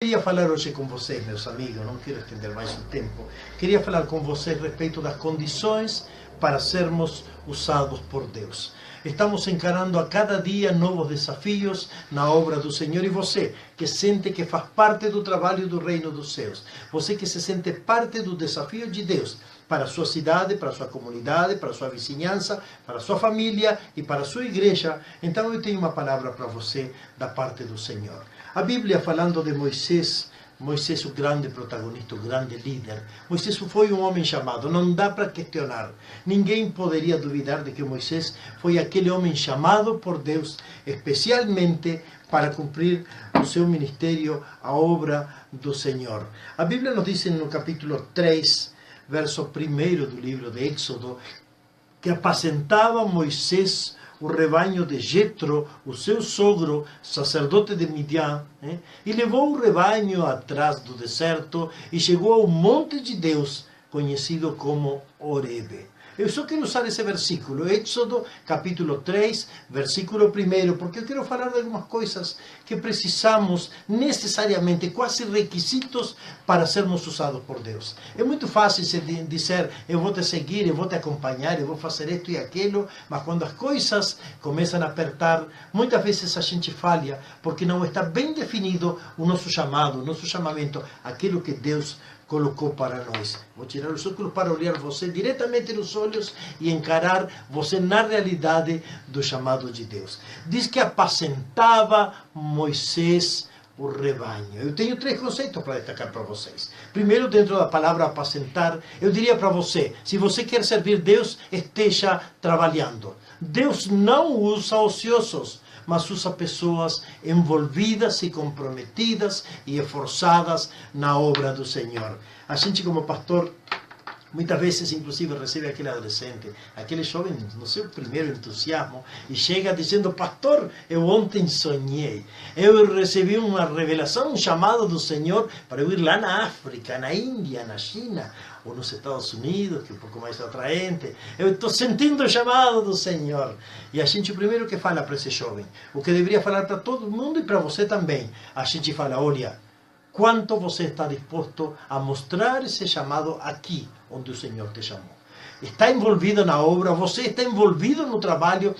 Queria falar hoje com vocês, meus amigos, não quero estender mais o tempo. Queria falar com vocês a respeito das condições para sermos usados por Deus. Estamos encarando a cada dia novos desafios na obra do Senhor, e você que sente que faz parte do trabalho do reino dos céus, você que se sente parte do desafio de Deus para a sua cidade, para a sua comunidade, para a sua vizinhança, para a sua família e para a sua igreja, então eu tenho uma palavra para você da parte do Senhor. A Bíblia, falando de Moisés, o grande protagonista, o grande líder. Moisés foi um homem chamado, não dá para questionar. Ninguém poderia duvidar de que Moisés foi aquele homem chamado por Deus, especialmente para cumprir o seu ministério, a obra do Senhor. A Bíblia nos diz no capítulo 3, verso 1 do livro de Êxodo, que apacentava Moisés o rebanho de Jetro, o seu sogro, sacerdote de Midian, e levou o rebanho atrás do deserto e chegou ao monte de Deus, conhecido como Horebe. Eu só quero usar esse versículo, Êxodo capítulo 3, versículo 1, porque eu quero falar de algumas coisas que precisamos necessariamente, quase requisitos para sermos usados por Deus. É muito fácil dizer, eu vou te seguir, eu vou te acompanhar, eu vou fazer isto e aquilo, mas quando as coisas começam a apertar, muitas vezes a gente falha, porque não está bem definido o nosso chamado, o nosso chamamento, aquilo que Deus colocou para nós. Vou tirar os óculos para olhar você diretamente nos olhos e encarar você na realidade do chamado de Deus. Diz que apacentava Moisés o rebanho. Eu tenho 3 conceitos para destacar para vocês. Primeiro, dentro da palavra apacentar, eu diria para você, se você quer servir Deus, esteja trabalhando. Deus não usa ociosos, mas usa pessoas envolvidas e comprometidas e esforçadas na obra do Senhor. A gente, como pastor, muitas vezes, inclusive, recebe aquele adolescente, aquele jovem no seu primeiro entusiasmo, e chega dizendo: pastor, eu ontem sonhei, eu recebi uma revelação, um chamado do Senhor para eu ir lá na África, na Índia, na China, ou nos Estados Unidos, que é um pouco mais atraente. Eu estou sentindo o chamado do Senhor. E a gente, primeiro que fala para esse jovem, o que deveria falar para todo mundo e para você também, a gente fala: olha, quanto você está disposto a mostrar esse chamado aqui, onde o Senhor te chamou? Está envolvido na obra, você está envolvido no trabalho,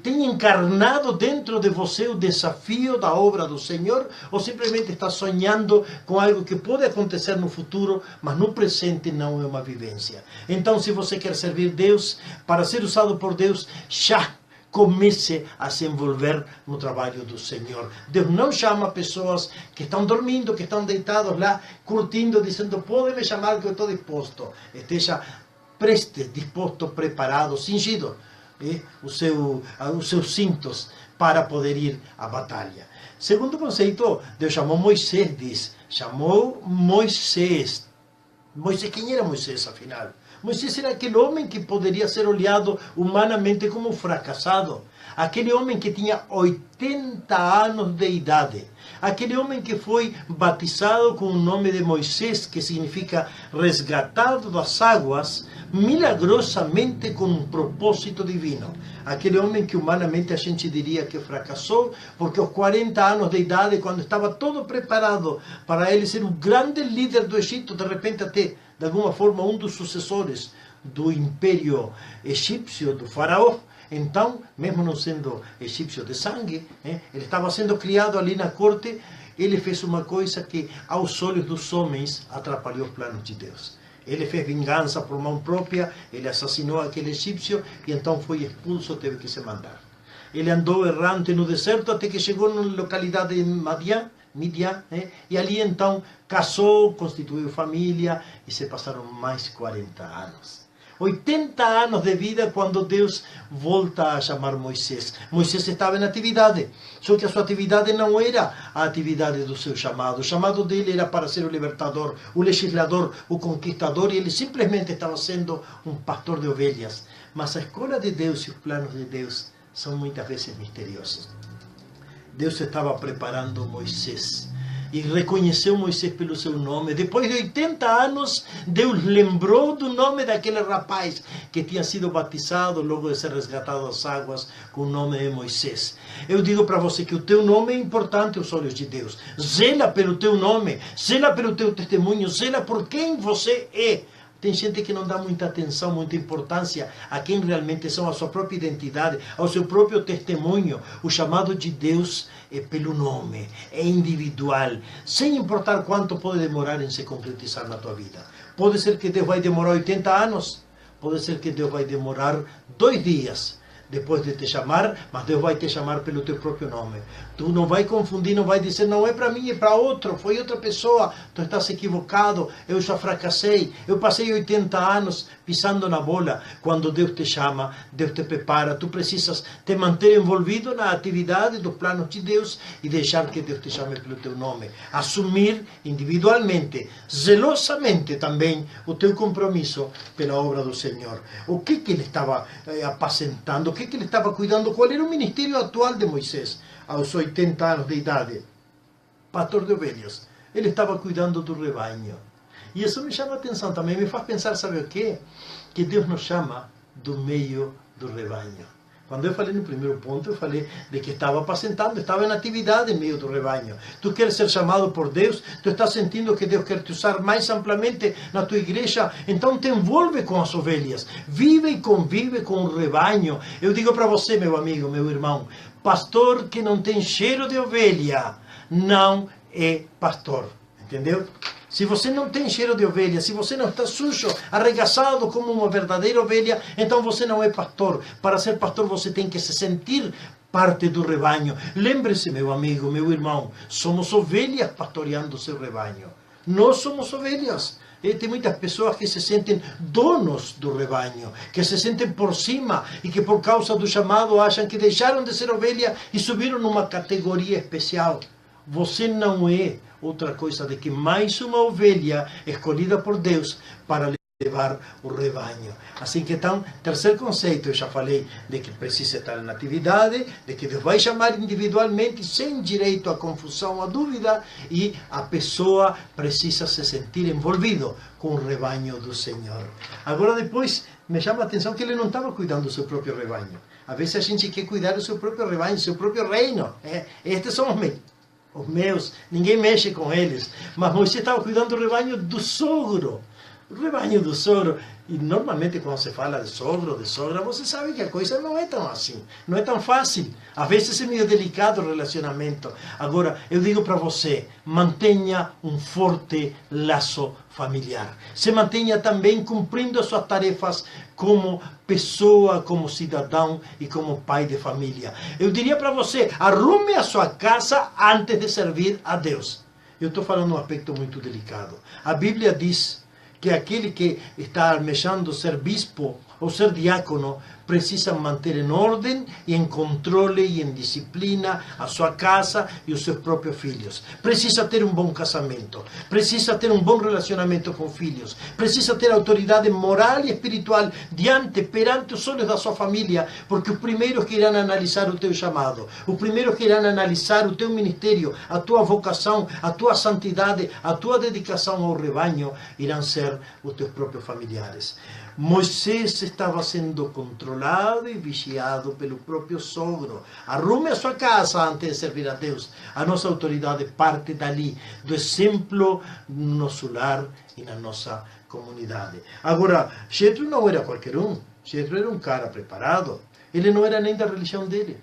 tem encarnado dentro de você o desafio da obra do Senhor, ou simplesmente está sonhando com algo que pode acontecer no futuro, mas no presente não é uma vivência? Então, se você quer servir Deus, para ser usado por Deus, já comece a se envolver no trabalho do Senhor. Deus não chama pessoas que estão dormindo, que estão deitados lá, curtindo, dizendo: pode me chamar que eu estou disposto. Esteja preste, disposto, preparado, cingido os seus cintos para poder ir à batalha. Segundo conceito, Deus chamou Moisés, diz. Chamou Moisés. Moisés, quem era Moisés, afinal? Moisés era aquele homem que poderia ser olhado humanamente como fracassado. Aquele homem que tinha 80 anos de idade. Aquele homem que foi batizado com o nome de Moisés, que significa resgatado das águas, milagrosamente com um propósito divino. Aquele homem que humanamente a gente diria que fracassou, porque aos 40 anos de idade, quando estava todo preparado para ele ser o grande líder do Egito, de repente até, de alguma forma, um dos sucessores do império egípcio, do faraó, então, mesmo não sendo egípcio de sangue, ele estava sendo criado ali na corte, ele fez uma coisa que, aos olhos dos homens, atrapalhou os planos de Deus. Ele fez vingança por mão própria, ele assassinou aquele egípcio e então foi expulso, teve que se mandar. Ele andou errante no deserto até que chegou na localidade de Midian, e ali então casou, constituiu família e se passaram mais 40 anos. 80 anos de vida quando Deus volta a chamar Moisés. Moisés estava em atividade, só que a sua atividade não era a atividade do seu chamado. O chamado dele era para ser o libertador, o legislador, o conquistador, e ele simplesmente estava sendo um pastor de ovelhas. Mas a escolha de Deus e os planos de Deus são muitas vezes misteriosos. Deus estava preparando Moisés. e reconheceu Moisés pelo seu nome. Depois de 80 anos, Deus lembrou do nome daquele rapaz que tinha sido batizado logo de ser resgatado das águas com o nome de Moisés. Eu digo para você que o teu nome é importante aos olhos de Deus. Zela pelo teu nome, zela pelo teu testemunho, zela por quem você é. Tem gente que não dá muita atenção, muita importância a quem realmente são, a sua própria identidade, ao seu próprio testemunho. O chamado de Deus é pelo nome, é individual, sem importar quanto pode demorar em se concretizar na tua vida. Pode ser que Deus vai demorar 80 anos, pode ser que Deus vai demorar 2 dias. Depois de te chamar, mas Deus vai te chamar pelo teu próprio nome. Tu não vai confundir, não vai dizer, não é para mim, é para outro, foi outra pessoa, tu estás equivocado, eu já fracassei, eu passei 80 anos pisando na bola. Quando Deus te chama, Deus te prepara, tu precisas te manter envolvido na atividade dos planos de Deus e deixar que Deus te chame pelo teu nome. Assumir individualmente, zelosamente também, o teu compromisso pela obra do Senhor. O que ele estava apacentando, o que ele estava cuidando, qual era o ministério atual de Moisés aos 80 anos de idade? Pastor de ovelhas. Ele estava cuidando do rebanho. E isso me chama a atenção também, me faz pensar, sabe o quê? Que Deus nos chama do meio do rebanho. Quando eu falei no primeiro ponto, eu falei de que estava apacentando, estava em atividade em meio do rebanho. Tu queres ser chamado por Deus, tu estás sentindo que Deus quer te usar mais amplamente na tua igreja, então te envolve com as ovelhas, vive e convive com o rebanho. Eu digo para você, meu amigo, meu irmão, pastor que não tem cheiro de ovelha, não é pastor, entendeu? Se você não tem cheiro de ovelha, se você não está sujo, arregaçado como uma verdadeira ovelha, então você não é pastor. Para ser pastor você tem que se sentir parte do rebanho. Lembre-se, meu amigo, meu irmão, somos ovelhas pastoreando o seu rebanho. Nós somos ovelhas. E tem muitas pessoas que se sentem donos do rebanho, que se sentem por cima e que por causa do chamado acham que deixaram de ser ovelha e subiram numa categoria especial. Você não é outra coisa de que mais uma ovelha escolhida por Deus para levar o rebanho. Assim que então, terceiro conceito, eu já falei de que precisa estar na atividade, de que Deus vai chamar individualmente, sem direito à confusão, à dúvida, e a pessoa precisa se sentir envolvido com o rebanho do Senhor. Agora depois, me chama a atenção que ele não estava cuidando do seu próprio rebanho. Às vezes a gente quer cuidar do seu próprio rebanho, do seu próprio reino. Estes são os meus, ninguém mexe com eles. Mas Moisés estava cuidando do rebanho do sogro. O rebanho do sogro. E normalmente quando se fala de sogro, de sogra, você sabe que a coisa não é tão assim. Não é tão fácil. Às vezes é meio delicado o relacionamento. Agora, eu digo para você, mantenha um forte laço familiar. Se mantenha também cumprindo as suas tarefas como pessoa, como cidadão e como pai de família. Eu diria para você, arrume a sua casa antes de servir a Deus. Eu estou falando um aspecto muito delicado. A Bíblia diz que aquele que está almejando ser bispo ou ser diácono precisa manter em ordem e em controle e em disciplina a sua casa e os seus próprios filhos. Precisa ter um bom casamento, precisa ter um bom relacionamento com filhos, precisa ter autoridade moral e espiritual perante os olhos da sua família, porque os primeiros que irão analisar o teu chamado, os primeiros que irão analisar o teu ministério, a tua vocação, a tua santidade, a tua dedicação ao rebanho, irão ser os teus próprios familiares. Moisés estava sendo controlado e vigiado pelo próprio sogro. Arrume a sua casa antes de servir a Deus. A nossa autoridade parte dali, do exemplo no nosso lar e na nossa comunidade. Agora, Jetro não era qualquer um. Jetro era um cara preparado. Ele não era nem da religião dele.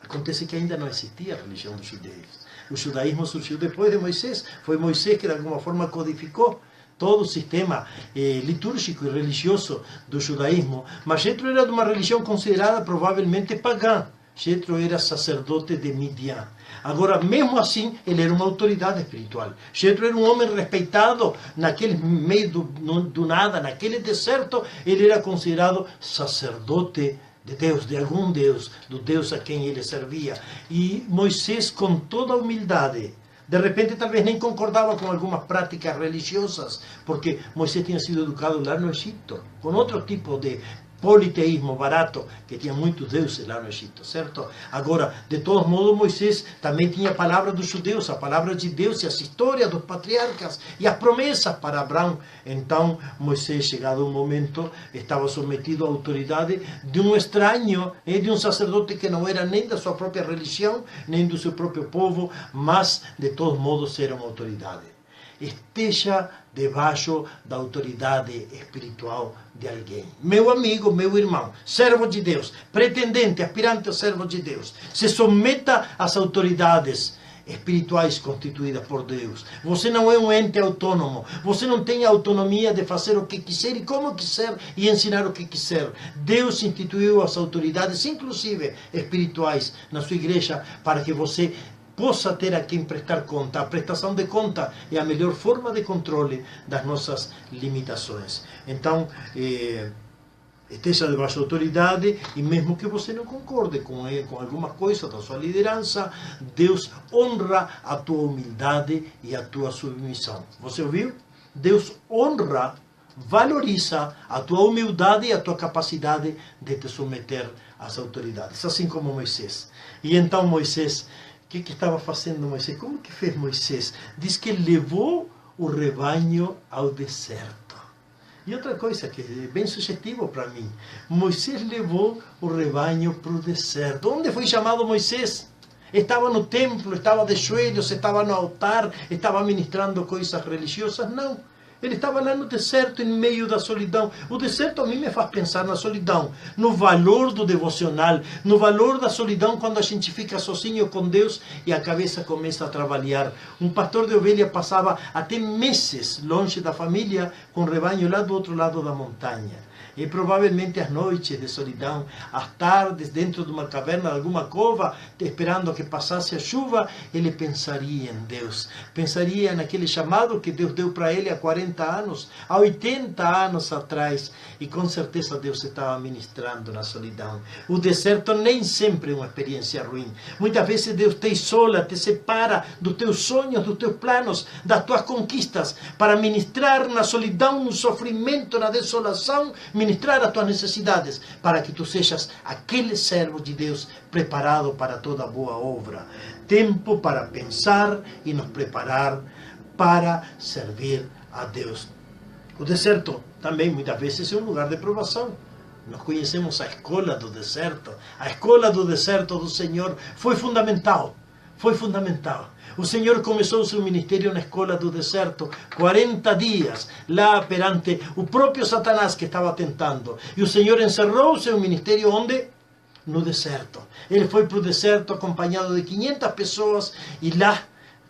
Acontece que ainda não existia a religião dos judeus. O judaísmo surgiu depois de Moisés. Foi Moisés que de alguma forma codificou todo o sistema litúrgico e religioso do judaísmo, mas Jetro era de uma religião considerada provavelmente pagã. Jetro era sacerdote de Midian. Agora, mesmo assim, ele era uma autoridade espiritual. Jetro era um homem respeitado naquele meio do nada, naquele deserto, ele era considerado sacerdote de Deus, de algum Deus, do Deus a quem ele servia. E Moisés, com toda a humildade, de repente, talvez nem concordava com algumas práticas religiosas, porque Moisés tinha sido educado lá no Egito, com outro tipo de politeísmo barato, que tinha muitos deuses lá no Egito, certo? Agora, de todos modos, Moisés também tinha a palavra dos judeus, a palavra de Deus e as histórias dos patriarcas e as promessas para Abraão. Então, Moisés, chegado um momento, estava submetido à autoridade de um estranho, de um sacerdote que não era nem da sua própria religião, nem do seu próprio povo, mas, de todos modos, era uma autoridade. Esteja debaixo da autoridade espiritual de alguém. Meu amigo, meu irmão, servo de Deus, pretendente, aspirante a servo de Deus, se submeta às autoridades espirituais constituídas por Deus. Você não é um ente autônomo. Você não tem a autonomia de fazer o que quiser e como quiser e ensinar o que quiser. Deus instituiu as autoridades, inclusive espirituais, na sua igreja, para que você possa ter a quem prestar conta. A prestação de conta é a melhor forma de controle das nossas limitações. Então, esteja debaixo da autoridade, e mesmo que você não concorde com alguma coisa da sua liderança, Deus honra a tua humildade e a tua submissão. Você ouviu? Deus honra, valoriza a tua humildade e a tua capacidade de te submeter às autoridades, assim como Moisés. E então Moisés, o que estava fazendo Moisés? Como que fez Moisés? Diz que levou o rebanho ao deserto. E outra coisa que é bem sugestivo para mim, Moisés levou o rebanho para o deserto. Onde foi chamado Moisés? Estava no templo, estava de joelhos, estava no altar, estava ministrando coisas religiosas? Não. Ele estava lá no deserto, em meio da solidão. O deserto a mim me faz pensar na solidão, no valor do devocional, no valor da solidão quando a gente fica sozinho com Deus e a cabeça começa a trabalhar. Um pastor de ovelha passava até meses longe da família, com o rebanho lá do outro lado da montanha. E provavelmente as noites de solidão, as tardes dentro de uma caverna, de alguma cova, esperando que passasse a chuva, ele pensaria em Deus. Pensaria naquele chamado que Deus deu para ele há 40 anos, há 80 anos atrás. E com certeza Deus estava ministrando na solidão. O deserto nem sempre é uma experiência ruim. Muitas vezes Deus te isola, te separa dos teus sonhos, dos teus planos, das tuas conquistas, para ministrar na solidão, no sofrimento, na desolação, ministrar as tuas necessidades, para que tu sejas aquele servo de Deus preparado para toda boa obra. Tempo para pensar e nos preparar para servir a Deus. O deserto também muitas vezes é um lugar de provação. Nós conhecemos a escola do deserto. A escola do deserto do Senhor foi fundamental. Foi fundamental. O Senhor começou o seu ministério na escola do deserto, 40 dias, lá perante o próprio Satanás que estava tentando. E o Senhor encerrou o seu ministério onde? No deserto. Ele foi para o deserto acompanhado de 500 pessoas e lá,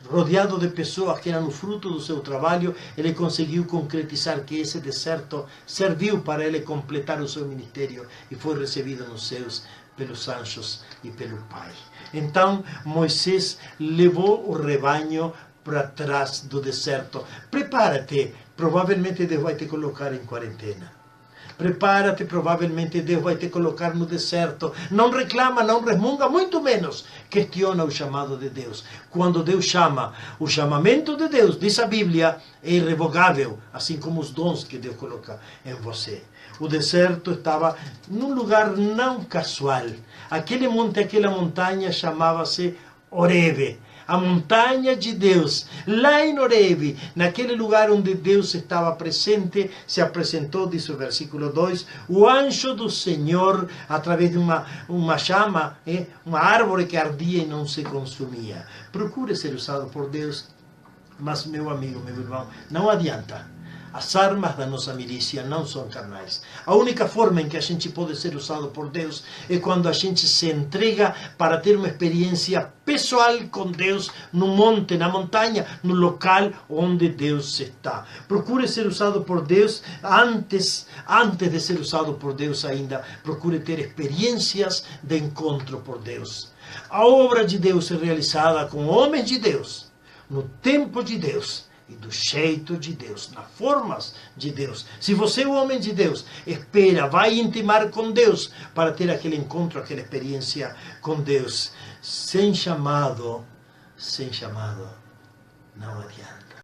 rodeado de pessoas que eram o fruto do seu trabalho, ele conseguiu concretizar que esse deserto serviu para ele completar o seu ministério e foi recebido nos céus pelos anjos e pelo Pai. Então Moisés levou o rebanho para trás do deserto. Prepara-te, provavelmente Deus vai te colocar em quarentena. Prepara-te, provavelmente Deus vai te colocar no deserto. Não reclama, não resmunga, muito menos questiona o chamado de Deus. Quando Deus chama, o chamamento de Deus, diz a Bíblia, é irrevogável, assim como os dons que Deus coloca em você. O deserto estava num lugar não casual. Aquele monte, aquela montanha chamava-se Horebe. A montanha de Deus, lá em Horebe, naquele lugar onde Deus estava presente, se apresentou, diz o versículo 2, o anjo do Senhor, através de uma chama, uma árvore que ardia e não se consumia. Procure ser usado por Deus, mas meu amigo, meu irmão, não adianta. As armas da nossa milícia não são carnais. A única forma em que a gente pode ser usado por Deus é quando a gente se entrega para ter uma experiência pessoal com Deus no monte, na montanha, no local onde Deus está. Procure ser usado por Deus antes de ser usado por Deus ainda. Procure ter experiências de encontro por Deus. A obra de Deus é realizada com homens de Deus, no tempo de Deus e do jeito de Deus, nas formas de Deus. Se você é um homem de Deus, espera, vai intimar com Deus para ter aquele encontro, aquela experiência com Deus. Sem chamado, não adianta.